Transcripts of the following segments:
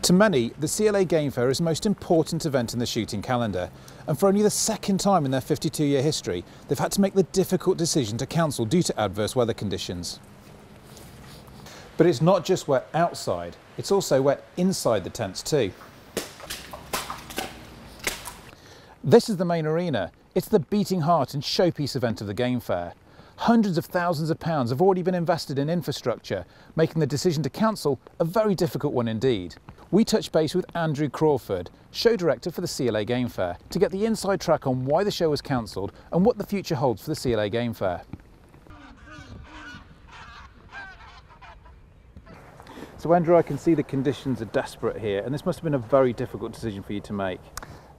To many, the CLA Game Fair is the most important event in the shooting calendar, and for only the second time in their 52-year history, they've had to make the difficult decision to cancel due to adverse weather conditions. But it's not just wet outside, it's also wet inside the tents too. This is the main arena. It's the beating heart and showpiece event of the Game Fair. Hundreds of thousands of pounds have already been invested in infrastructure, making the decision to cancel a very difficult one indeed. We touched base with Andrew Crawford, show director for the CLA Game Fair, to get the inside track on why the show was cancelled and what the future holds for the CLA Game Fair. So Andrew, I can see the conditions are desperate here, and this must have been a very difficult decision for you to make.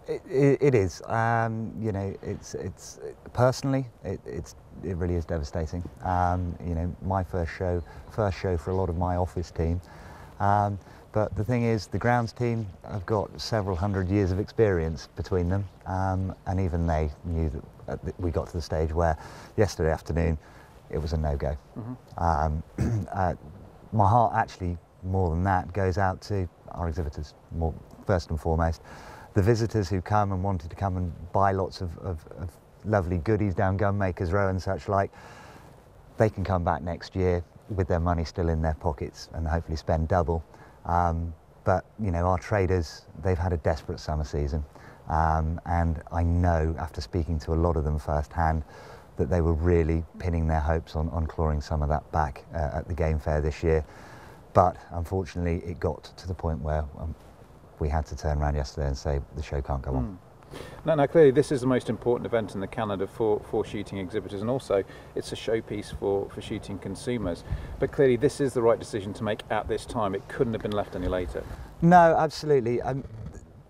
It is. You know, it's personally, it really is devastating. You know, my first show for a lot of my office team. But the thing is, the grounds team have got several hundred years of experience between them, and even they knew that we got to the stage where yesterday afternoon it was a no-go. My heart actually, more than that, goes out to our exhibitors, first and foremost. The visitors who come and wanted to come and buy lots of lovely goodies down Gunmakers Row and such like, they can come back next year with their money still in their pockets and hopefully spend double. But you know, our traders, they've had a desperate summer season, and I know after speaking to a lot of them firsthand that they were really pinning their hopes on clawing some of that back at the Game Fair this year. But unfortunately it got to the point where we had to turn around yesterday and say the show can't go on. Now clearly this is the most important event in the calendar for shooting exhibitors, and also it's a showpiece for shooting consumers. But clearly this is the right decision to make at this time. It couldn't have been left any later. No, absolutely.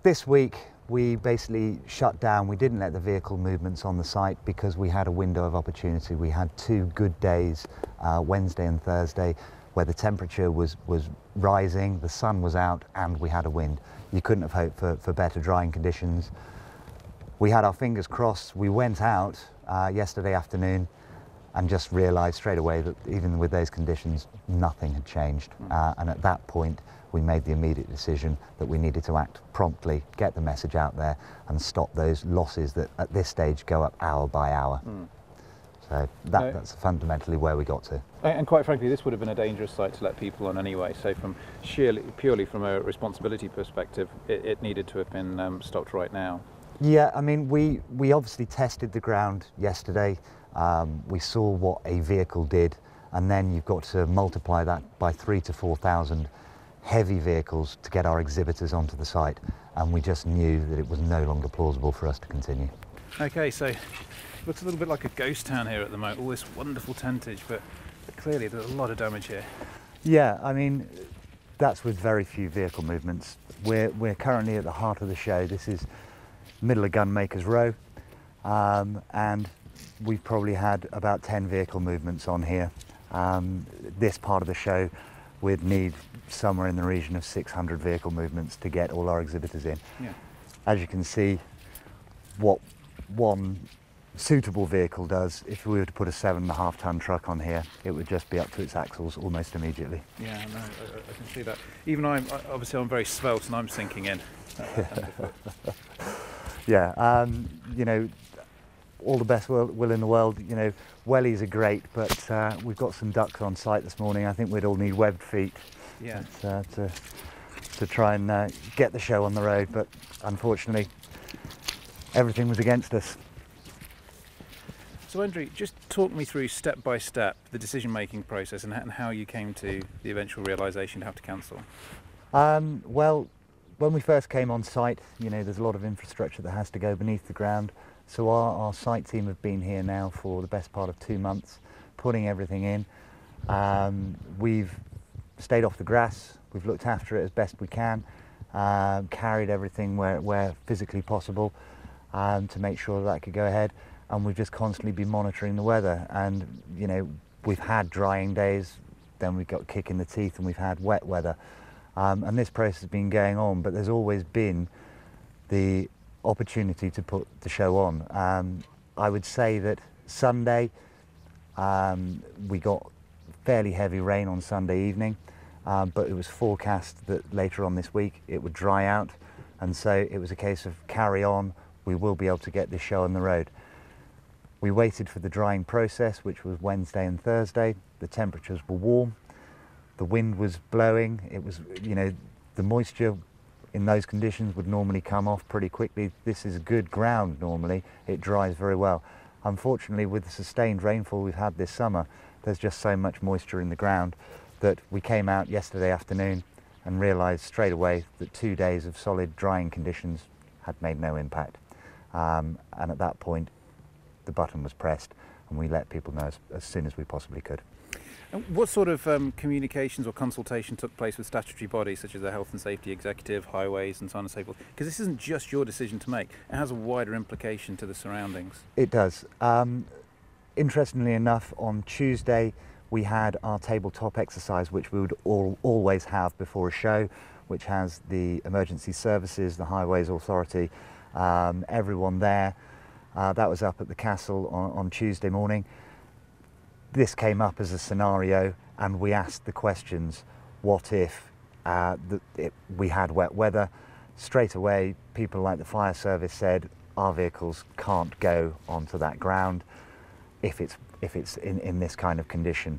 This week we basically shut down. We didn't let the vehicle movements on the site because we had a window of opportunity. We had two good days, Wednesday and Thursday, where the temperature was rising, the sun was out, and we had a wind. You couldn't have hoped for better drying conditions. We had our fingers crossed. We went out yesterday afternoon and just realised straight away that even with those conditions, nothing had changed. And at that point, we made the immediate decision that we needed to act promptly, get the message out there, and stop those losses that at this stage go up hour by hour. So that's fundamentally where we got to. And quite frankly, this would have been a dangerous site to let people on anyway. So from purely from a responsibility perspective, it needed to have been stopped right now. Yeah, I mean, we obviously tested the ground yesterday. We saw what a vehicle did, and then you've got to multiply that by 3,000 to 4,000 heavy vehicles to get our exhibitors onto the site, and we just knew that it was no longer plausible for us to continue. Okay, so it looks a little bit like a ghost town here at the moment, all this wonderful tentage, but clearly there's a lot of damage here. Yeah, I mean, that's with very few vehicle movements. We're currently at the heart of the show. This is middle of Gunmakers Row, and we've probably had about 10 vehicle movements on here. This part of the show, we'd need somewhere in the region of 600 vehicle movements to get all our exhibitors in. Yeah. As you can see, what one suitable vehicle does, if we were to put a 7.5 ton truck on here, it would just be up to its axles almost immediately. Yeah, no, I can see that. Even obviously I'm very svelte and I'm sinking in. Yeah, you know, all the best will in the world. You know, wellies are great, but we've got some ducks on site this morning. I think we'd all need webbed feet, yeah, to try and get the show on the road. But unfortunately, everything was against us. So Andrew, just talk me through step by step the decision-making process and how you came to the eventual realisation to have to cancel. Well, when we first came on site, you know, there's a lot of infrastructure that has to go beneath the ground. So our site team have been here now for the best part of 2 months, putting everything in. We've stayed off the grass, we've looked after it as best we can, carried everything where physically possible to make sure that could go ahead. And we've just constantly been monitoring the weather. And, you know, we've had drying days, then we've got kick in the teeth, and we've had wet weather. And this process has been going on, but there's always been the opportunity to put the show on. I would say that Sunday, we got fairly heavy rain on Sunday evening, but it was forecast that later on this week it would dry out, and so it was a case of carry on, we will be able to get this show on the road. We waited for the drying process, which was Wednesday and Thursday. The temperatures were warm, the wind was blowing, it was, you know, the moisture in those conditions would normally come off pretty quickly. This is good ground normally, it dries very well. Unfortunately, with the sustained rainfall we've had this summer, there's just so much moisture in the ground that we came out yesterday afternoon and realised straight away that 2 days of solid drying conditions had made no impact. And at that point, the button was pressed and we let people know as soon as we possibly could. And what sort of communications or consultation took place with statutory bodies such as the Health and Safety Executive, Highways and so on and so forth? Because this isn't just your decision to make, it has a wider implication to the surroundings. It does. Interestingly enough, on Tuesday we had our tabletop exercise, which we would always have before a show, which has the emergency services, the Highways Authority, everyone there. That was up at the castle on Tuesday morning. This came up as a scenario and we asked the questions, what if we had wet weather? Straight away, people like the fire service said, our vehicles can't go onto that ground if it's in this kind of condition.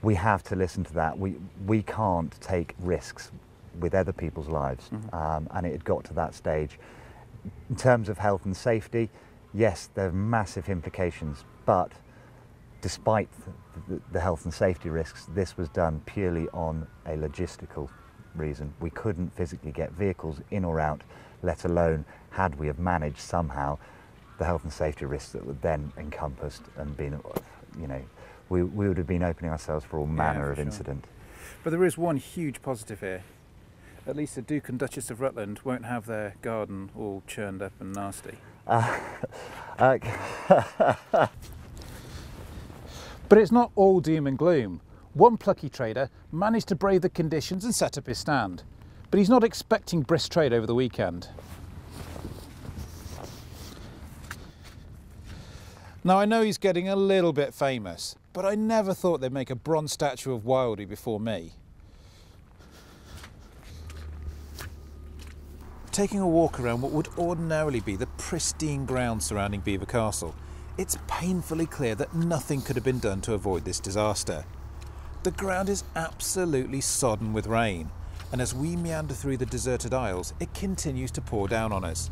We have to listen to that. We can't take risks with other people's lives. And it had got to that stage. In terms of health and safety, yes, there are massive implications, but despite the health and safety risks, this was done purely on a logistical reason. We couldn't physically get vehicles in or out, let alone had we have managed somehow the health and safety risks that were then encompassed and been, you know, we would have been opening ourselves for all manner of incident. But there is one huge positive here. At least the Duke and Duchess of Rutland won't have their garden all churned up and nasty. But it's not all doom and gloom. One plucky trader managed to brave the conditions and set up his stand. But he's not expecting brisk trade over the weekend. Now I know he's getting a little bit famous, but I never thought they'd make a bronze statue of Wildie before me. Taking a walk around what would ordinarily be the pristine grounds surrounding Belvoir Castle, it's painfully clear that nothing could have been done to avoid this disaster. The ground is absolutely sodden with rain, and as we meander through the deserted aisles, it continues to pour down on us.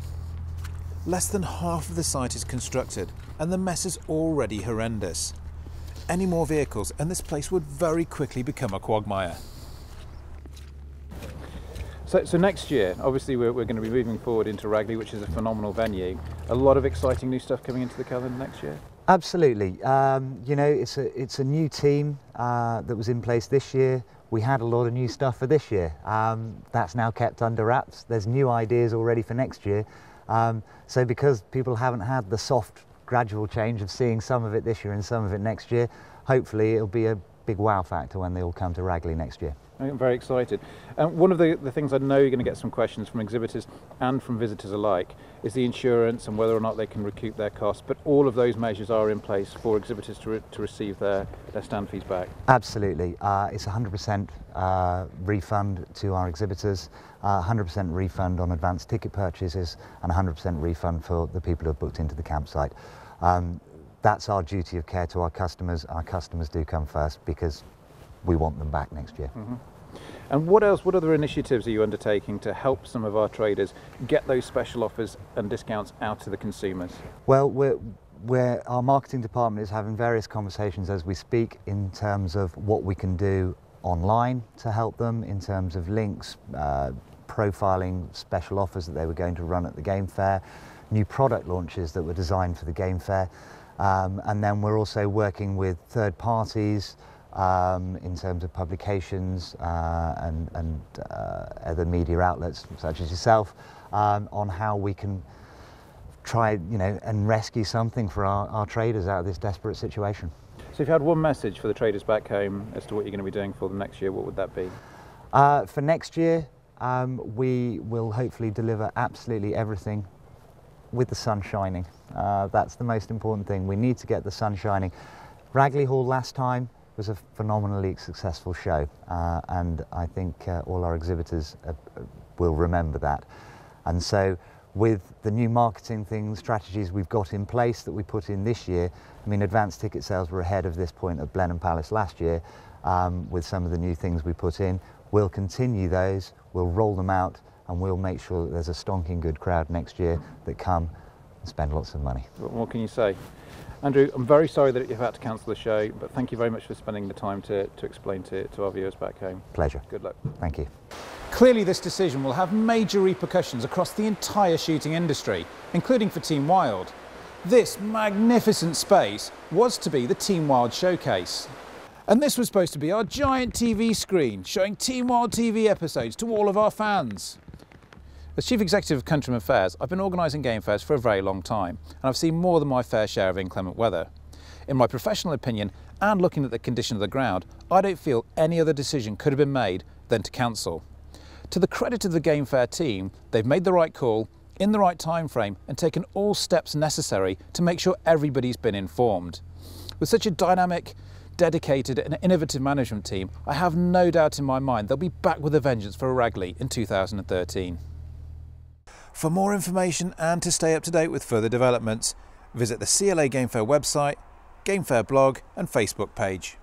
Less than half of the site is constructed, and the mess is already horrendous. Any more vehicles and this place would very quickly become a quagmire. So next year, obviously we're going to be moving forward into Ragley, which is a phenomenal venue. A lot of exciting new stuff coming into the calendar next year? Absolutely. You know, it's a new team that was in place this year. We had a lot of new stuff for this year. That's now kept under wraps. There's new ideas already for next year. So because people haven't had the soft, gradual change of seeing some of it this year and some of it next year, hopefully it'll be a big wow factor when they all come to Ragley next year. I'm very excited. One of the things I know you're going to get some questions from exhibitors and from visitors alike is the insurance and whether or not they can recoup their costs, but all of those measures are in place for exhibitors to receive their stand fees back. Absolutely. It's 100% refund to our exhibitors, 100% refund on advanced ticket purchases, and 100% refund for the people who have booked into the campsite. That's our duty of care to our customers. Our customers do come first because we want them back next year. And what other initiatives are you undertaking to help some of our traders get those special offers and discounts out to the consumers? Well, our marketing department is having various conversations as we speak in terms of what we can do online to help them, in terms of links, profiling special offers that they were going to run at the game fair, new product launches that were designed for the game fair, and then we're also working with third parties in terms of publications and other media outlets such as yourself on how we can try, you know, and rescue something for our traders out of this desperate situation. So if you had one message for the traders back home as to what you're going to be doing for them next year, what would that be? For next year, we will hopefully deliver absolutely everything with the sun shining. That's the most important thing. We need to get the sun shining. Ragley Hall last time, was a phenomenally successful show, and I think all our exhibitors will remember that. And so with the new marketing strategies we've got in place that we put in this year, I mean, advanced ticket sales were ahead of this point at Blenheim Palace last year. With some of the new things we put in, we'll continue those, we'll roll them out, and we'll make sure that there's a stonking good crowd next year that come and spend lots of money. What more can you say? Andrew, I'm very sorry that you've had to cancel the show, but thank you very much for spending the time to explain to our viewers back home. Pleasure. Good luck. Thank you. Clearly this decision will have major repercussions across the entire shooting industry, including for Team Wild. This magnificent space was to be the Team Wild showcase. And this was supposed to be our giant TV screen, showing Team Wild TV episodes to all of our fans. As Chief Executive of Countryman Fairs, I've been organising game fairs for a very long time, and I've seen more than my fair share of inclement weather. In my professional opinion, and looking at the condition of the ground, I don't feel any other decision could have been made than to cancel. To the credit of the game fair team, they've made the right call, in the right time frame, and taken all steps necessary to make sure everybody's been informed. With such a dynamic, dedicated and innovative management team, I have no doubt in my mind they'll be back with a vengeance for Ragley in 2013. For more information and to stay up to date with further developments, visit the CLA Game Fair website, Game Fair blog and Facebook page.